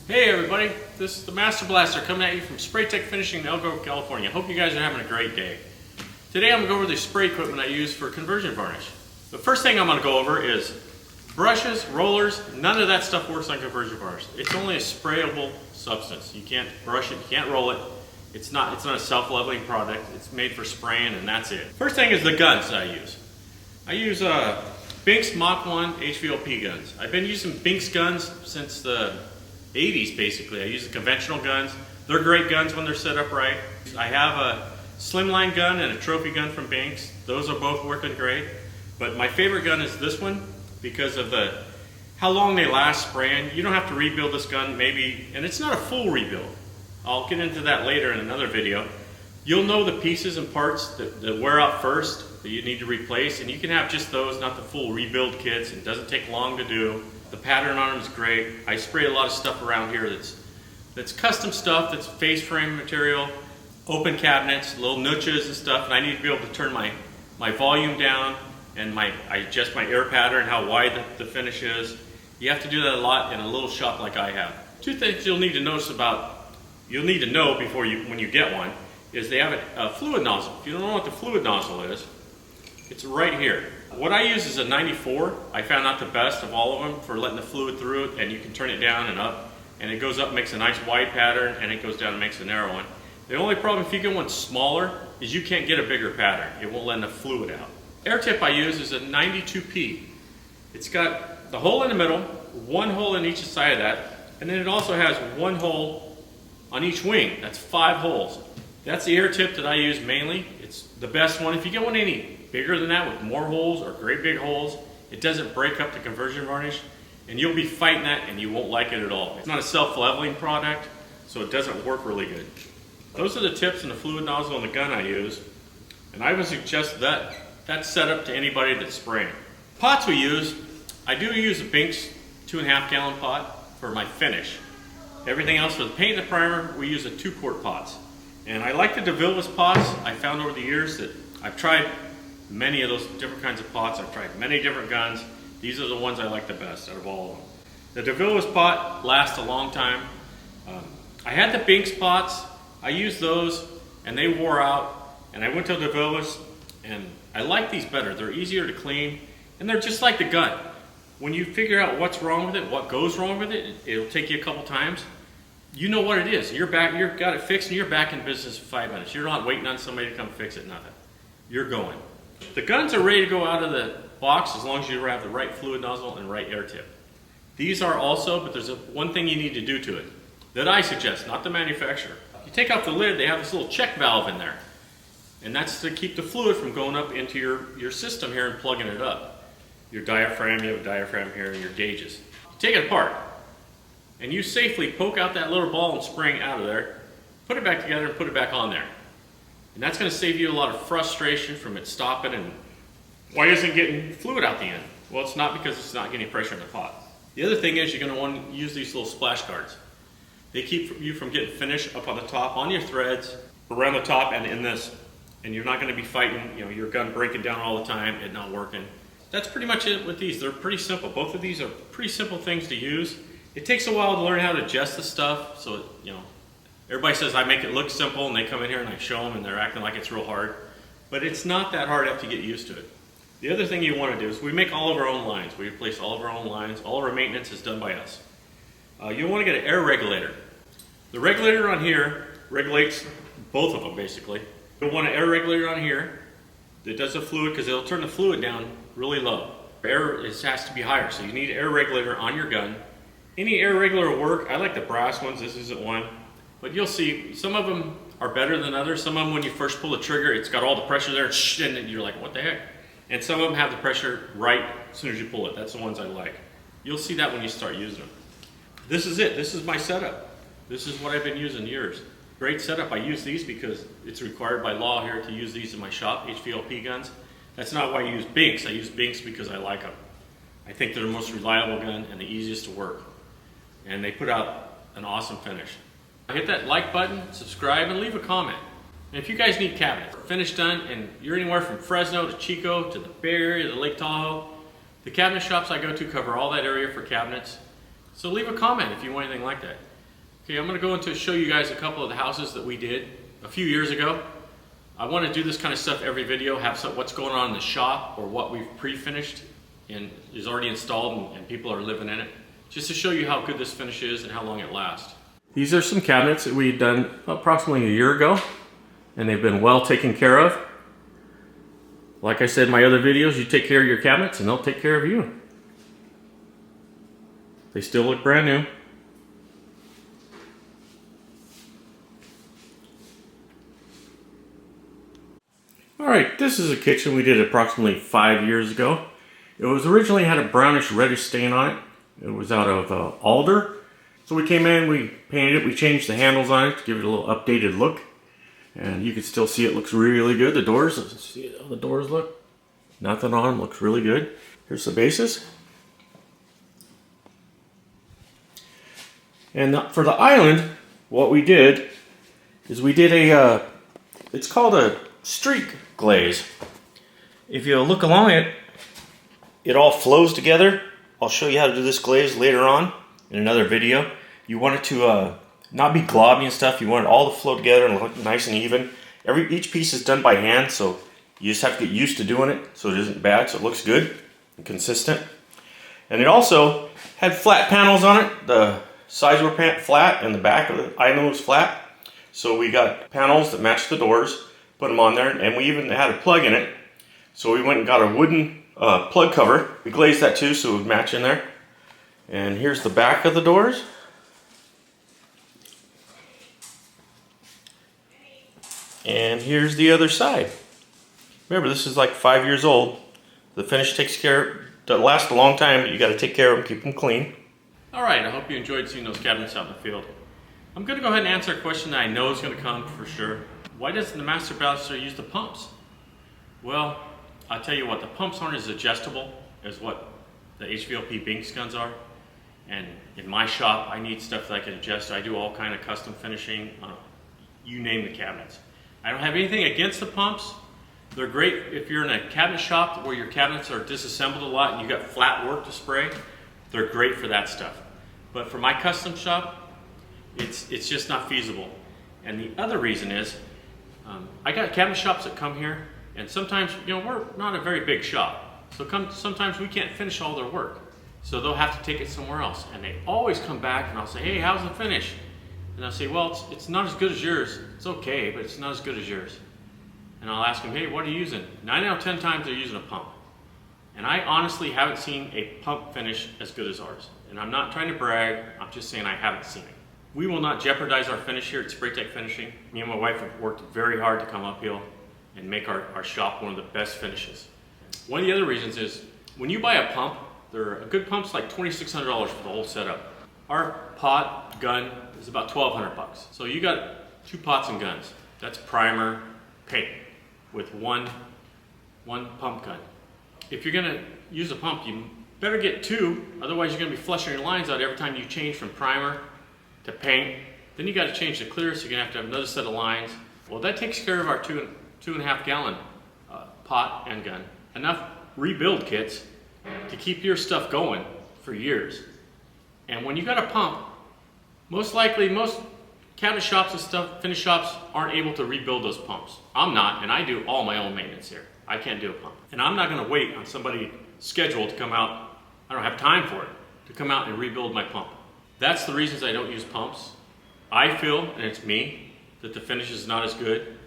Hey everybody, this is the Master Blaster coming at you from Spray Tech Finishing in Elko, California. Hope you guys are having a great day. Today I'm going to go over the spray equipment I use for conversion varnish. The first thing I'm going to go over is brushes, rollers. None of that stuff works on conversion varnish. It's only a sprayable substance. You can't brush it, you can't roll it. It's not a self-leveling product. It's made for spraying and that's it. First thing is the guns that I use. I use Binks Mach 1 HVLP guns. I've been using Binks guns since the 80s basically. I use the conventional guns. They're great guns when they're set up right. I have a slimline gun and a trophy gun from Binks. Those are both working great. But my favorite gun is this one because of how long they last spraying. You don't have to rebuild this gun maybe, and it's not a full rebuild. I'll get into that later in another video. You'll know the pieces and parts that wear out first that you need to replace, and you can have just those, not the full rebuild kits. It doesn't take long to do. The pattern on them is great. I spray a lot of stuff around here that's custom stuff, that's face frame material, open cabinets, little niches and stuff, and I need to be able to turn my volume down and I adjust my air pattern, how wide the finish is. You have to do that a lot in a little shop like I have. Two things you'll need to know before when you get one is they have a fluid nozzle. If you don't know what the fluid nozzle is, it's right here. What I use is a 94. I found out the best of all of them for letting the fluid through it, and you can turn it down and up, and it goes up, makes a nice wide pattern, and it goes down and makes a narrow one. The only problem if you get one smaller is you can't get a bigger pattern. It won't let enough fluid out. Air tip I use is a 92P. It's got the hole in the middle, one hole in each side of that, and then it also has one hole on each wing. That's 5 holes. That's the air tip that I use mainly. It's the best one. If you get one any bigger than that with more holes or great big holes, it doesn't break up the conversion varnish, and you'll be fighting that and you won't like it at all. It's not a self-leveling product, so it doesn't work really good. Those are the tips and the fluid nozzle and the gun I use, and I would suggest that setup to anybody that's spraying. Pots we use, I do use a Binks 2.5 gallon pot for my finish. Everything else for the paint and the primer, we use a 2-quart pots. And I like the DeVilbiss pots. I found over the years that I've tried many of those different kinds of pots. I've tried many different guns. These are the ones I like the best out of all of them. The DeVilbiss pot lasts a long time. I had the Binks pots. I used those and they wore out. And I went to DeVilbiss and I like these better. They're easier to clean and they're just like the gun. When you figure out what's wrong with it, what goes wrong with it, it'll take you a couple times. You know what it is. You've got it fixed and you're back in business in 5 minutes. You're not waiting on somebody to come fix it, nothing. You're going. The guns are ready to go out of the box as long as you have the right fluid nozzle and right air tip. These are also, but there's one thing you need to do to it that I suggest, not the manufacturer. You take off the lid, they have this little check valve in there. And that's to keep the fluid from going up into your system here and plugging it up. Your diaphragm, you have a diaphragm here, and your gauges. You take it apart, and you safely poke out that little ball and spring out of there, put it back together and put it back on there. And that's going to save you a lot of frustration from it stopping and why isn't it getting fluid out the end? Well, it's not because it's not getting pressure in the pot. The other thing is you're going to want to use these little splash guards. They keep you from getting finish up on the top, on your threads, around the top and in this. And you're not going to be fighting, your gun breaking down all the time and not working. That's pretty much it with these. They're pretty simple. Both of these are pretty simple things to use. It takes a while to learn how to adjust the stuff, so everybody says I make it look simple and they come in here and I show them and they're acting like it's real hard. But it's not that hard after you get used to it. The other thing you want to do is we make all of our own lines. We replace all of our own lines. All of our maintenance is done by us. You want to get an air regulator. The regulator on here regulates both of them basically. You'll want an air regulator on here that does the fluid because it'll turn the fluid down really low. Air has to be higher, so you need an air regulator on your gun. Any air regulator will work. I like the brass ones. This isn't one. But you'll see some of them are better than others. Some of them when you first pull the trigger, it's got all the pressure there and you're like, what the heck? And some of them have the pressure right as soon as you pull it. That's the ones I like. You'll see that when you start using them. This is it. This is my setup. This is what I've been using years. Great setup. I use these because it's required by law here to use these in my shop, HVLP guns. That's not why I use Binks. I use Binks because I like them. I think they're the most reliable gun and the easiest to work. And they put out an awesome finish. Hit that like button, subscribe, and leave a comment. And if you guys need cabinets, finish done, and you're anywhere from Fresno to Chico to the Bay Area to Lake Tahoe, the cabinet shops I go to cover all that area for cabinets. So leave a comment if you want anything like that. Okay, I'm going to go into show you guys a couple of the houses that we did a few years ago. I want to do this kind of stuff every video, have what's going on in the shop or what we've pre-finished and is already installed and people are living in it, just to show you how good this finish is and how long it lasts. These are some cabinets that we've done approximately a year ago, and they've been well taken care of. Like I said in my other videos, you take care of your cabinets and they'll take care of you. They still look brand new. Alright, this is a kitchen we did approximately 5 years ago. It was originally had a brownish reddish stain on it. It was out of alder. So we came in, we painted it, we changed the handles on it to give it a little updated look. And you can still see it looks really good. The doors, see how the doors look? Nothing on them, looks really good. Here's the basis. And for the island, what we did is we did it's called a streak glaze. If you look along it, it all flows together. I'll show you how to do this glaze later on in another video. You want it to not be globby and stuff. You want it all to flow together and look nice and even. Each piece is done by hand, so you just have to get used to doing it so it isn't bad, so it looks good and consistent. And it also had flat panels on it. The sides were flat and the back of the island was flat. So we got panels that matched the doors, put them on there, and we even had a plug in it. So we went and got a wooden plug cover. We glazed that too so it would match in there. And here's the back of the doors. And here's the other side. Remember, this is like 5 years old. The finish to last a long time, but you got to take care of them, keep them clean. Alright, I hope you enjoyed seeing those cabinets out in the field. I'm going to go ahead and answer a question that I know is going to come for sure. Why doesn't the master blaster use the pumps? Well, I'll tell you what, the pumps aren't as adjustable as what the HVLP Binks guns are. And in my shop, I need stuff that I can adjust. I do all kind of custom finishing, you name the cabinets. I don't have anything against the pumps. They're great if you're in a cabinet shop where your cabinets are disassembled a lot and you got flat work to spray. They're great for that stuff. But for my custom shop, it's just not feasible. And the other reason is, I got cabinet shops that come here, and sometimes, we're not a very big shop. So sometimes we can't finish all their work. So they'll have to take it somewhere else. And they always come back and I'll say, hey, how's the finish? And I'll say, well, it's not as good as yours. It's okay, but it's not as good as yours. And I'll ask them, hey, what are you using? 9 out of 10 times they're using a pump. And I honestly haven't seen a pump finish as good as ours. And I'm not trying to brag, I'm just saying I haven't seen it. We will not jeopardize our finish here at Spray Tech Finishing. Me and my wife have worked very hard to come uphill and make our shop one of the best finishes. One of the other reasons is, when you buy a pump, a good pump's like $2,600 for the whole setup. Our pot gun is about $1,200 bucks. So you got 2 pots and guns. That's primer, paint, with one pump gun. If you're gonna use a pump, you better get 2, otherwise you're gonna be flushing your lines out every time you change from primer to paint. Then you gotta change the clear, so you're gonna have another set of lines. Well, that takes care of our 2.5 gallon pot and gun. Enough rebuild kits to keep your stuff going for years. And when you got a pump, most likely most cabinet shops and stuff, finish shops aren't able to rebuild those pumps. I'm not, and I do all my own maintenance here. I can't do a pump. And I'm not gonna wait on somebody scheduled to come out, I don't have time for it, to come out and rebuild my pump. That's the reasons I don't use pumps. I feel, and it's me, that the finish is not as good.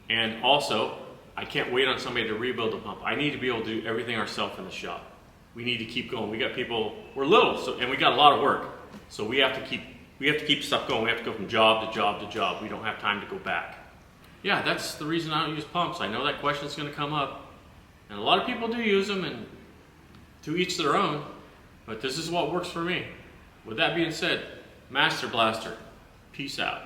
And also, I can't wait on somebody to rebuild the pump. I need to be able to do everything ourselves in the shop. We need to keep going. We got people, we're little, and we got a lot of work. So we have to keep stuff going. We have to go from job to job to job. We don't have time to go back. Yeah, that's the reason I don't use pumps. I know that question's gonna come up. And a lot of people do use them, and to each their own, but this is what works for me. With that being said, Master Blaster, peace out.